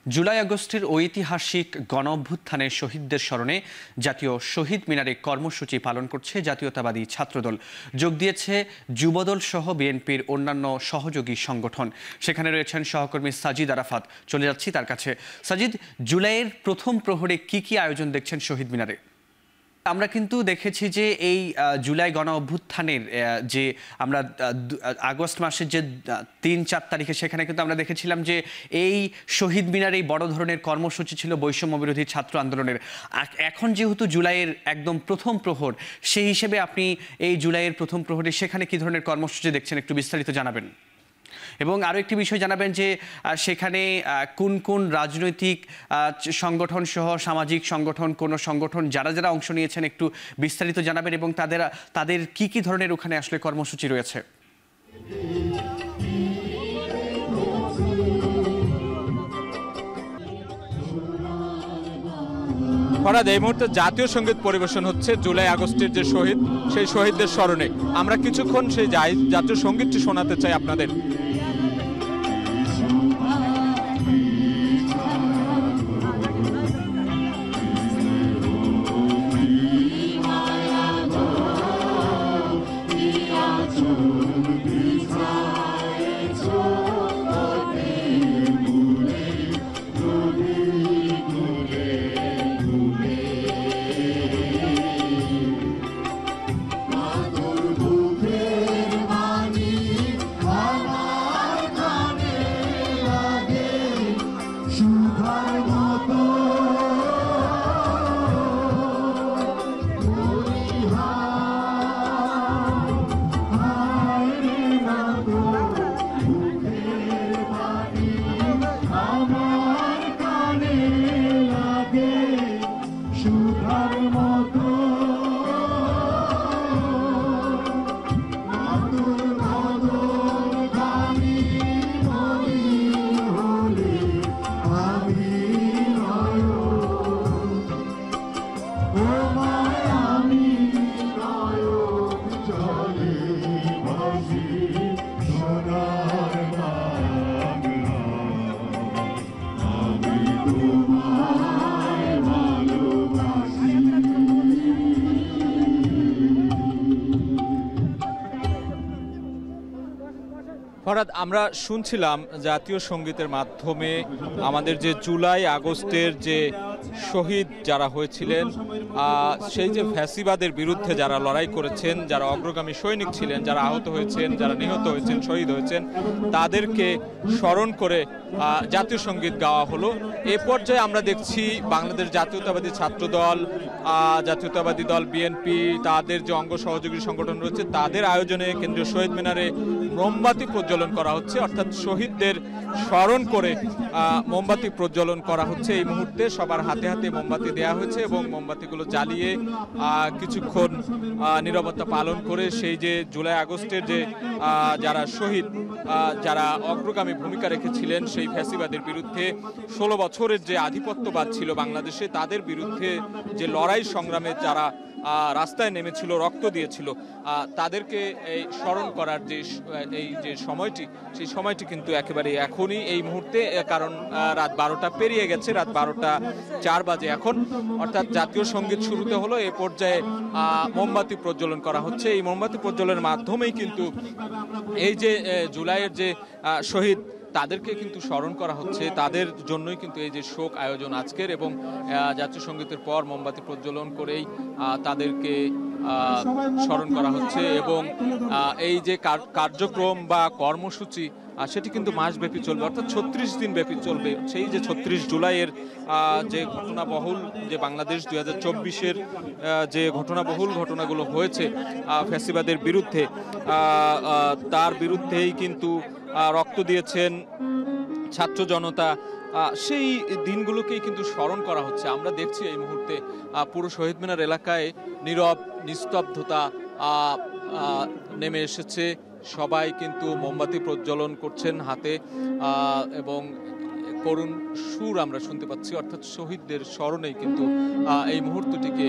জুলাই আগস্টের ঐতিহাসিক গণঅভ্যুত্থানের শহীদদের স্মরণে জাতীয় শহীদ মিনারে কর্মসূচি পালন করছে জাতীয়তাবাদী ছাত্রদল। যোগ দিয়েছে যুবদল সহ বিএনপির অন্যান্য সহযোগী সংগঠন। সেখানে রয়েছেন সহকর্মী সাজিদ আরাফাত। চলে যাচ্ছি তার কাছে। সাজিদ, জুলাইয়ের প্রথম প্রহরে কি আয়োজন দেখছেন শহীদ মিনারে? আমরা কিন্তু দেখেছি যে এই জুলাই গণ অভ্যুত্থানের যে আমরা আগস্ট মাসের যে ৩-৪ তারিখে সেখানে কিন্তু আমরা দেখেছিলাম যে এই শহীদ মিনারে এই বড় ধরনের কর্মসূচি ছিল বৈষম্য বিরোধী ছাত্র আন্দোলনের। এখন যেহেতু জুলাইয়ের একদম প্রথম প্রহর, সেই হিসেবে আপনি এই জুলাইয়ের প্রথম প্রহরে সেখানে কি ধরনের কর্মসূচি দেখছেন একটু বিস্তারিত জানাবেন। এবং আরও একটি বিষয় জানাবেন যে সেখানে কোন কোন রাজনৈতিক সংগঠন সহ সামাজিক সংগঠন, কোনো সংগঠন যারা অংশ নিয়েছেন একটু বিস্তারিত জানাবেন এবং তাদের কি ধরনের ওখানে আসলে কর্মসূচি রয়েছে। ফরাদ, এই মুহূর্তে জাতীয় সঙ্গীত পরিবেশন হচ্ছে জুলাই আগস্টের যে শহীদ, সেই শহীদদের স্মরণে। আমরা কিছুক্ষণ সেই জাতীয় সঙ্গীতটি শোনাতে চাই আপনাদের। ফরাদ, আমরা শুনছিলাম জাতীয় সঙ্গীতের মাধ্যমে আমাদের যে জুলাই আগস্টের যে শহীদ যারা হয়েছিলেন, সেই যে ফ্যাসিবাদের বিরুদ্ধে যারা লড়াই করেছেন, যারা অগ্রগামী সৈনিক ছিলেন, যারা আহত হয়েছেন, যারা নিহত হয়েছেন, শহীদ হয়েছেন, তাদেরকে স্মরণ করে জাতীয় সঙ্গীত গাওয়া হলো। এ পর্যায়ে আমরা দেখছি বাংলাদেশ জাতীয়তাবাদী ছাত্রদল, জাতীয়তাবাদী দল বিএনপি, তাদের যে অঙ্গ সহযোগী সংগঠন রয়েছে, তাদের আয়োজনে কেন্দ্রীয় শহীদ মিনারে মোমবাতি প্রজ্বলন করা হচ্ছে। অর্থাৎ শহীদদের স্মরণ করে মোমবাতি প্রজ্বলন করা হচ্ছে। এই মুহূর্তে সবার হাতে হাতে মোমবাতি দেওয়া হয়েছে এবং মোমবাতিগুলো জ্বালিয়ে কিছুক্ষণ নীরবতা পালন করে সেই যে জুলাই আগস্টের যে যারা শহীদ, যারা অগ্রগামী ভূমিকা রেখেছিলেন সেই ফ্যাসিবাদের বিরুদ্ধে, 16 বছরের যে আধিপত্যবাদ ছিল বাংলাদেশে, তাদের বিরুদ্ধে যে লড়াই সংগ্রামে যারা রাস্তায় নেমেছিল, রক্ত দিয়েছিল, তাদেরকে এই স্মরণ করার যে এই যে সময়টি, সেই সময়টি কিন্তু একেবারে এখনই এই মুহূর্তে, কারণ রাত 12টা পেরিয়ে গেছে, রাত 12টা 4 বাজে এখন। অর্থাৎ জাতীয় সঙ্গীত শুরুতে হলো, এ পর্যায়ে মোমবাতি প্রজ্বলন করা হচ্ছে। এই মোমবাতি প্রজ্বলনের মাধ্যমেই কিন্তু এই যে জুলাইয়ের যে শহীদ, তাদেরকে কিন্তু স্মরণ করা হচ্ছে, তাদের জন্যই কিন্তু এই যে শোক আয়োজন আজকের। এবং জাতীয় সঙ্গীতের পর মোমবাতি প্রজ্বলন করেই তাদেরকে স্মরণ করা হচ্ছে। এবং এই যে কার্যক্রম বা কর্মসূচি, সেটি কিন্তু মাসব্যাপী চলবে, অর্থাৎ 36 দিন ব্যাপী চলবে। সেই যে 36 জুলাইয়ের যে ঘটনাবহুল, যে বাংলাদেশ 2024-এর যে ঘটনাগুলো হয়েছে ফ্যাসিবাদের বিরুদ্ধে, তার বিরুদ্ধেই কিন্তু রক্ত দিয়েছেন ছাত্র জনতা, সেই দিনগুলোকেই কিন্তু স্মরণ করা হচ্ছে। আমরা দেখছি এই মুহূর্তে পুরো শহীদ মিনার এলাকায় নীরব নিস্তব্ধতা নেমে এসেছে। সবাই কিন্তু মোমবাতি প্রজ্বলন করছেন হাতে এবং করুণ সুর আমরা শুনতে পাচ্ছি। অর্থাৎ শহীদদের স্মরণেই কিন্তু এই মুহূর্তটিকে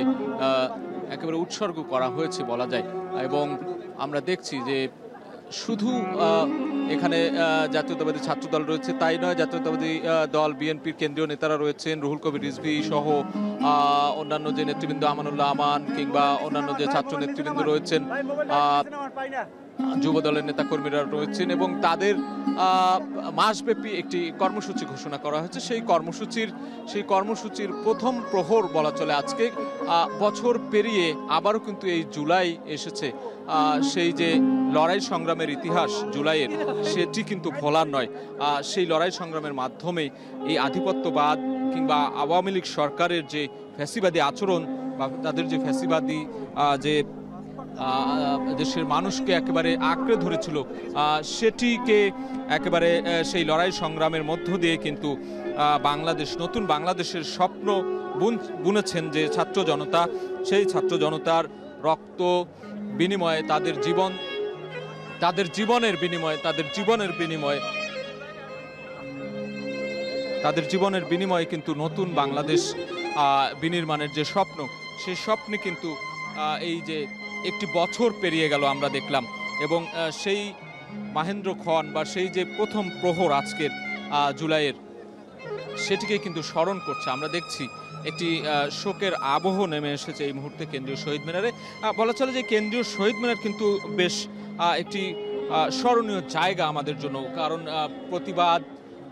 একেবারে উৎসর্গ করা হয়েছে বলা যায়। এবং আমরা দেখছি যে শুধু এখানে জাতীয়তাবাদী ছাত্র দল রয়েছে, তাই নয়, জাতীয়তাবাদী দল বিএনপির কেন্দ্রীয় নেতারা রয়েছেন, রুহুল কবির রিজভী সহ অন্যান্য যে নেতৃবৃন্দ, আমানুল্লাহ আমান কিংবা অন্যান্য যে ছাত্র নেতৃবৃন্দ রয়েছেন, যুব দলের নেতাকর্মীরা রয়েছেন এবং তাদের মাসব্যাপী একটি কর্মসূচি ঘোষণা করা হয়েছে। সেই কর্মসূচির প্রথম প্রহর বলা চলে আজকে। বছর পেরিয়ে আবারও কিন্তু এই জুলাই এসেছে। সেই যে লড়াই সংগ্রামের ইতিহাস জুলাইয়ের, সেটি কিন্তু ভোলার নয়। সেই লড়াই সংগ্রামের মাধ্যমে এই আধিপত্যবাদ কিংবা আওয়ামী লীগ সরকারের যে ফ্যাসিবাদী আচরণ বা তাদের যে ফ্যাসিবাদী যে দেশের মানুষকে একেবারে আঁকড়ে ধরেছিল, সেটিকে একেবারে সেই লড়াই সংগ্রামের মধ্য দিয়ে কিন্তু বাংলাদেশ, নতুন বাংলাদেশের স্বপ্ন বুনেছেন যে ছাত্র জনতা। সেই ছাত্র জনতার রক্ত বিনিময়ে, তাদের জীবনের বিনিময়ে কিন্তু নতুন বাংলাদেশ বিনির্মাণের যে স্বপ্ন, সেই স্বপ্নে কিন্তু এই যে একটি বছর পেরিয়ে গেল আমরা দেখলাম। এবং সেই মাহেন্দ্র খন বা সেই যে প্রথম প্রহর আজকের জুলাইয়ের, সেটিকে কিন্তু স্মরণ করছে। আমরা দেখছি একটি শোকের আবহ নেমে এসেছে এই মুহূর্তে কেন্দ্রীয় শহীদ মিনারে। বলা চলে যে কেন্দ্রীয় শহীদ মিনার কিন্তু বেশ একটি স্মরণীয় জায়গা আমাদের জন্য, কারণ প্রতিবাদ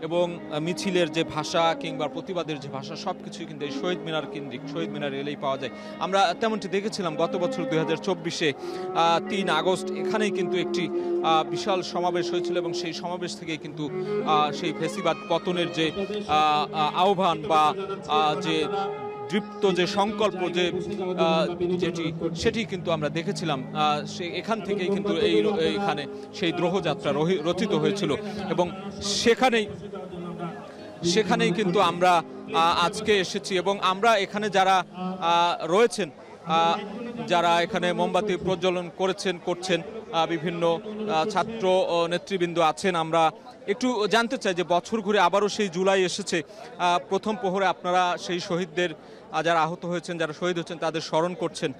এবং মিছিলের যে ভাষা কিংবা প্রতিবাদের যে ভাষা, সব কিছুই কিন্তু এই শহীদ মিনার কেন্দ্রিক, শহীদ মিনার এলেই পাওয়া যায়। আমরা তেমনটি দেখেছিলাম গত বছর 2024-এ 3 আগস্ট এখানেই কিন্তু একটি বিশাল সমাবেশ হয়েছিল এবং সেই সমাবেশ থেকেই কিন্তু সেই ফ্যাসিবাদ পতনের যে আহ্বান বা যে দৃপ্ত যে সংকল্প সেটি কিন্তু আমরা দেখেছিলাম। এখান থেকেই কিন্তু এইখানে সেই দ্রোহযাত্রা রচিত হয়েছিল এবং সেখানেই কিন্তু আমরা আজকে এসেছি এবং আমরা এখানে যারা রয়েছেন, যারা এখানে মোমবাতি প্রজ্বলন করছেন বিভিন্ন ছাত্র নেতৃবৃন্দ আছেন। আমরা একটু জানতে চাই যে বছর ঘুরে আবারও সেই জুলাই এসেছে। প্রথম প্রহরে আপনারা সেই শহীদদের, যারা আহত হয়েছেন, যারা শহীদ হচ্ছেন, তাদের স্মরণ করছেন।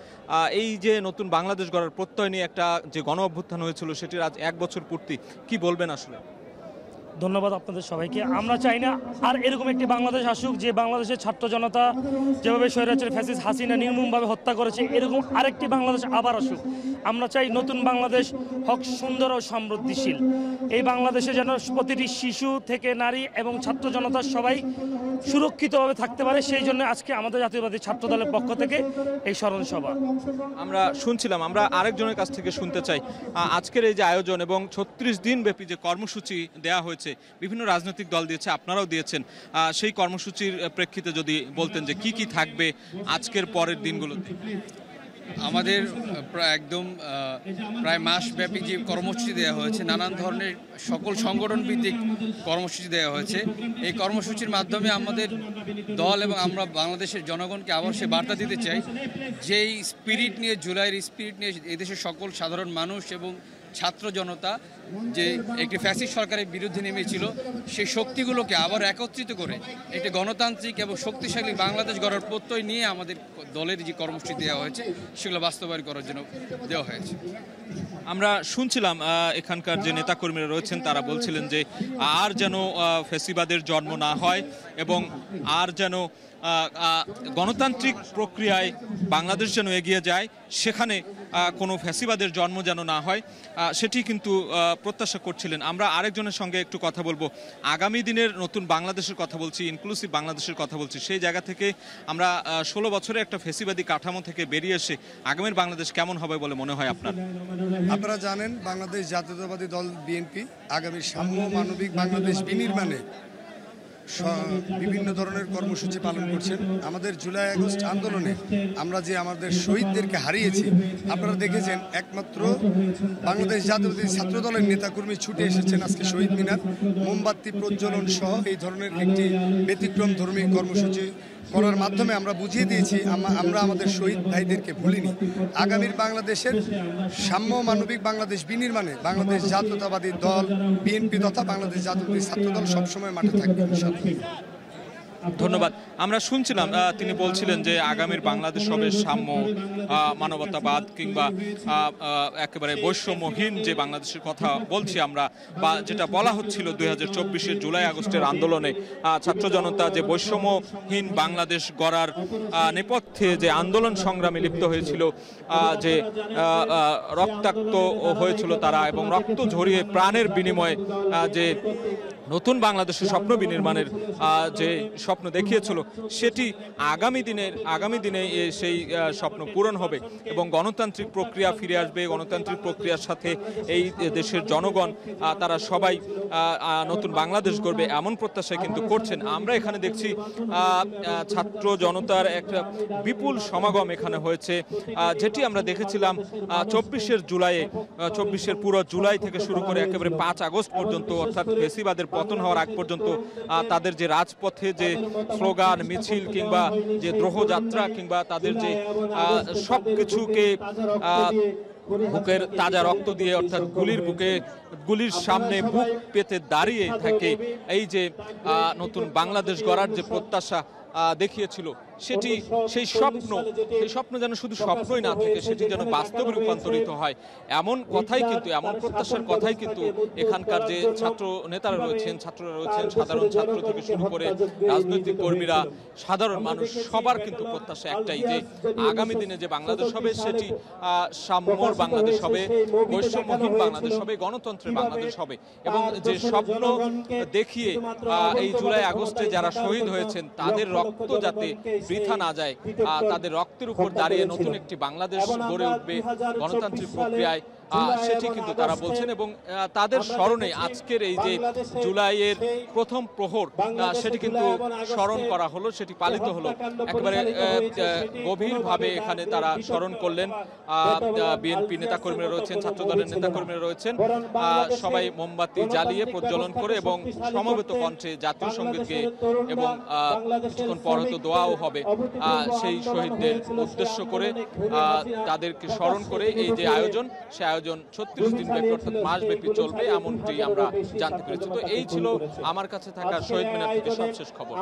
এই যে নতুন বাংলাদেশ গড়ার প্রত্যয় নিয়ে একটা যে গণ অভ্যুত্থান হয়েছিল, সেটির আজ 1 বছর পূর্তি, কি বলবেন আসলে? ধন্যবাদ আপনাদের সবাইকে। আমরা চাই না আর এরকম একটি বাংলাদেশ আসুক, যে বাংলাদেশের ছাত্র জনতা যেভাবে স্বৈরাচারী ফ্যাসিস্ট হাসিনা নির্মমভাবে হত্যা করেছে, এরকম আরেকটি বাংলাদেশ আবার আসুক। আমরা চাই নতুন বাংলাদেশ হোক সুন্দর ও সমৃদ্ধিশীল। এই বাংলাদেশে যেন প্রতিটি শিশু থেকে নারী এবং ছাত্র জনতা সবাই সুরক্ষিতভাবে থাকতে পারে, সেই জন্য আজকে আমাদের জাতীয়বাদী ছাত্র দলের পক্ষ থেকে এই স্মরণ সভা। আমরা শুনছিলাম, আমরা আরেকজনের কাছ থেকে শুনতে চাই আজকের এই যে আয়োজন এবং 36 দিন ব্যাপী যে কর্মসূচি দেওয়া হয়েছে, বিভিন্ন রাজনৈতিক দল দিয়েছে, আপনারাও দিয়েছেন, সেই কর্মসূচির প্রেক্ষিতে যদি বলতেন যে কি কি থাকবে আজকের পরের দিনগুলোতে। আমাদের প্রায় মাসব্যাপী যে কর্মসূচি দেওয়া হয়েছে, নানান ধরনের সকল সংগঠন ভিত্তিক কর্মসূচি দেওয়া হয়েছে। এই কর্মসূচির মাধ্যমে আমাদের দল এবং আমরা বাংলাদেশের জনগণকে আবার সে বার্তা দিতে চাই, যেই স্পিরিট নিয়ে, জুলাইয়ের স্পিরিট নিয়ে এদেশের সকল সাধারণ মানুষ এবং ছাত্র জনতা যে একটি ফ্যাসিস্ট সরকারের বিরুদ্ধে নেমেছিল, সেই শক্তিগুলোকে আবার একত্রিত করে একটি গণতান্ত্রিক এবং শক্তিশালী বাংলাদেশ গড়ার প্রত্যয় নিয়ে আমাদের দলের যে কর্মসূচি দেওয়া হয়েছে, সেগুলো বাস্তবায়ন করার জন্য দেওয়া হয়েছে। আমরা শুনছিলাম এখানকার যে নেতাকর্মীরা রয়েছেন, তারা বলছিলেন যে আর যেন ফ্যাসিবাদের জন্ম না হয় এবং আর যেন গণতান্ত্রিক প্রক্রিয়ায় বাংলাদেশ যেন এগিয়ে যায়, সেখানে কোনো ফ্যাসিবাদের জন্ম যেন না হয়, সেটি কিন্তু প্রত্যাশা করছিলেন। আমরা আরেকজনের সঙ্গে একটু কথা বলবো। আগামী দিনের নতুন বাংলাদেশের কথা বলছি, ইনক্লুসিভ বাংলাদেশের কথা বলছি। সেই জায়গা থেকে আমরা 16 বছরে একটা ফ্যাসিবাদী কাঠামো থেকে বেরিয়ে এসে আগামীর বাংলাদেশ কেমন হবে বলে মনে হয় আপনার? আপনারা জানেন, বাংলাদেশ জাতীয়তাবাদী দল বিএনপি আগামী সাম্য মানবিক বাংলাদেশ বিনির্মাণে বিভিন্ন ধরনের কর্মসূচি পালন করছেন। আমাদের জুলাই আগস্ট আন্দোলনে আমরা যে আমাদের শহীদদেরকে হারিয়েছি, আপনারা দেখেছেন, একমাত্র বাংলাদেশ জাতীয়তাবাদী ছাত্র দলের নেতাকর্মী ছুটে এসেছেন আজকে শহীদ মিনার, মোমবাতি প্রজ্বলন সহ এই ধরনের একটি ব্যতিক্রম ধর্মী কর্মসূচি করার মাধ্যমে আমরা বুঝিয়ে দিয়েছি আমরা আমাদের শহীদ ভাইদেরকে ভুলিনি। আগামীর বাংলাদেশের সাম্য মানবিক বাংলাদেশ বিনির্মাণে বাংলাদেশ জাতীয়তাবাদী দল বিএনপি তথা বাংলাদেশ জাতীয়তাবাদী ছাত্র দল সবসময় মাঠে থাকবে। ধন্যবাদ। আমরা শুনছিলাম তিনি বলছিলেন যে আগামীর বাংলাদেশ হবে সাম্য, মানবতাবাদ কিংবা একেবারে বৈষম্যহীন যে বাংলাদেশের কথা বলছি আমরা, বা যেটা বলা হচ্ছিল 2024-এর জুলাই আগস্টের আন্দোলনে ছাত্র জনতা যে বৈষম্যহীন বাংলাদেশ গড়ার নেপথ্যে যে আন্দোলন সংগ্রামে লিপ্ত হয়েছিল, যে রক্তাক্ত হয়েছিল তারা এবং রক্ত ঝরিয়ে প্রাণের বিনিময়ে যে নতুন বাংলাদেশের স্বপ্ন বিনির্মাণের যে স্বপ্ন দেখিয়েছিল, সেটি আগামী দিনে সেই স্বপ্ন পূরণ হবে এবং গণতান্ত্রিক প্রক্রিয়া ফিরে আসবে। গণতান্ত্রিক প্রক্রিয়ার সাথে এই দেশের জনগণ তারা সবাই নতুন বাংলাদেশ গড়বে, এমন প্রত্যাশা কিন্তু করছেন। আমরা এখানে দেখছি ছাত্র জনতার একটা বিপুল সমাগম এখানে হয়েছে, যেটি আমরা দেখেছিলাম 24-এর পুরো জুলাই থেকে শুরু করে একেবারে 5 আগস্ট পর্যন্ত, অর্থাৎ ফ্যাসিবাদের পতন হওয়ার আগ পর্যন্ত তাদের যে রাজপথে যে স্লোগান, মিছিল কিংবা যে দ্রোহযাত্রা কিংবা তাদের যে সবকিছুকে বুকের তাজা রক্ত দিয়ে, অর্থাৎ গুলির সামনে বুক পেতে দাঁড়িয়ে থাকে এই যে নতুন বাংলাদেশ গড়ার যে প্রত্যাশা দেখিয়েছিল, সেই স্বপ্ন যেন শুধু স্বপ্নই না থাকে, সেটি যেন বাস্তবে রূপান্তরিত হয়, এমন প্রত্যাশার কথাই কিন্তু এখানকার যে ছাত্র নেতারা রয়েছেন, ছাত্ররা রয়েছেন, সাধারণ ছাত্র থেকে শুরু করে রাজনৈতিক কর্মীরা, সাধারণ মানুষ, সবার কিন্তু প্রত্যাশা একটাই, যে আগামী দিনে যে বাংলাদেশ হবে সেটি সাম্যর বাংলাদেশ হবে, বৈষম্যহীন বাংলাদেশ হবে, গণতন্ত্রের বাংলাদেশ হবে। এবং যে স্বপ্ন দেখিয়ে এই জুলাই আগস্টে যারা শহীদ হয়েছেন তাদের রক্ত যাতে বৃথা না যায়, তাদের রক্তের উপর দাঁড়িয়ে নতুন একটি বাংলাদেশ গড়ে উঠবে গণতান্ত্রিক প্রক্রিয়ায়, সেটি কিন্তু তারা বলছেন। এবং তাদের স্মরণে আজকের এই যে জুলাইয়ের প্রথম প্রহর, সেটি কিন্তু স্মরণ করা হলো, সেটি পালিত হলো একেবারে গভীরভাবে। এখানে তারা স্মরণ করলেন, বিএনপি নেতাকর্মীরা রয়েছেন, ছাত্র দলের নেতাকর্মীরা রয়েছেন, সবাই মোমবাতি জ্বালিয়ে প্রজ্বলন করে এবং সমবেত কণ্ঠে জাতীয় সঙ্গীত গেয়ে এবং কিছুক্ষণ পর হয়তো দোয়াও হবে, সেই শহীদদের উদ্দেশ্য করে তাদেরকে স্মরণ করে এই যে আয়োজন, সে আয়োজন 36 দিন ব্যাপী অর্থাৎ মাস ব্যাপী চলবে, এমনটি আমরা জানতে পেরেছি। তো এই ছিল আমার কাছে থাকা শহীদ মিনার থেকে সবশেষ খবর।